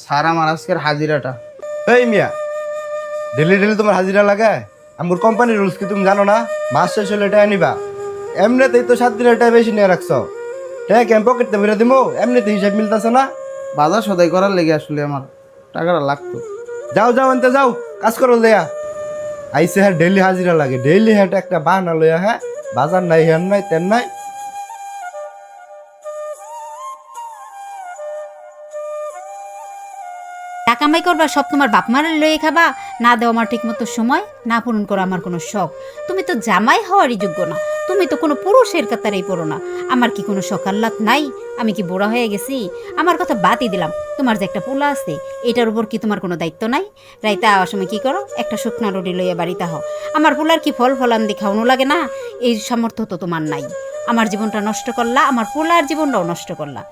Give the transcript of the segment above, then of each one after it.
Sir আমার আজকের হাজিরাটা। এই মিয়া, ডেলি ডেলি তোমার হাজিরা লাগায়? আমার কোম্পানির রুলস কি তুমি জানো না? মাস শেষ হলে এটা নিবা। এমনিতেই তো 7 দিনের এটা বেশি নিয়ে রাখছো। টাকা কেন পকেটে বেরো দিমো? এমনিতে হিসাব মিলতেছে না। বাজার সদাই করার লেগে আসলে আমার টাকাটা লাগতো। যাও যাও আনতে যাও, কাজ করো দেয়া। আইসে হ্যাঁ ডেলি হাজিরা লাগে, ডেলি হ্যাঁ একটা বাহানা লইয়া, হ্যাঁ বাজার নাই হ্যান নাই তেন নাই। টাকা কামাই করবা সব তোমার বাপ মার লয়ে খাবা, না দেও আমার ঠিক মতো সময়, না পূরণ করো আমার কোনো শখ। তুমি তো জামাই হওয়ারই যোগ্য না, তুমি তো কোনো পুরুষের কাতারেই পড়ো না। আমার কি কোনো শখ আহ্লাদ নাই? আমি কি বুড়া হয়ে গেছি? আমার কথা বাদই দিলাম, তোমার যে একটা পোলা আছে এটার উপর কি তোমার কোনো দায়িত্ব নাই? রাইতে আওয়ার সময় কি করো? একটা শুকনা রুটি লইয়া বাড়িতে হও। আমার পোলার কি ফল ফলান দি খাওয়ানো লাগে না? এই সামর্থ্য তো তোমার নাই। আমার জীবনটা নষ্ট করলা, আমার পোলার জীবনটাও নষ্ট করলা।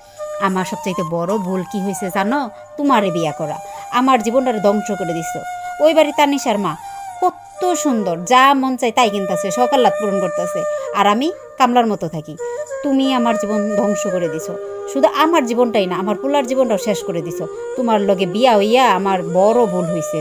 আমার সবচাইতে বড় ভুল কি হয়েছে জানো? তোমারে বিয়া করা। আমার জীবনটারে ধ্বংস করে দিছো। ওই বাড়ি তানিশার মা কত সুন্দর, যা মন চাই তাই কিনতেছে, সকালাত পূরণ করতেছে, আর আমি কামলার মতো থাকি। তুমি আমার জীবন ধ্বংস করে দিছো। শুধু আমার জীবনটাই না, আমার পোলার জীবনটাও শেষ করে দিছো। তোমার লগে বিয়া হইয়া আমার বড় ভুল হয়েছে।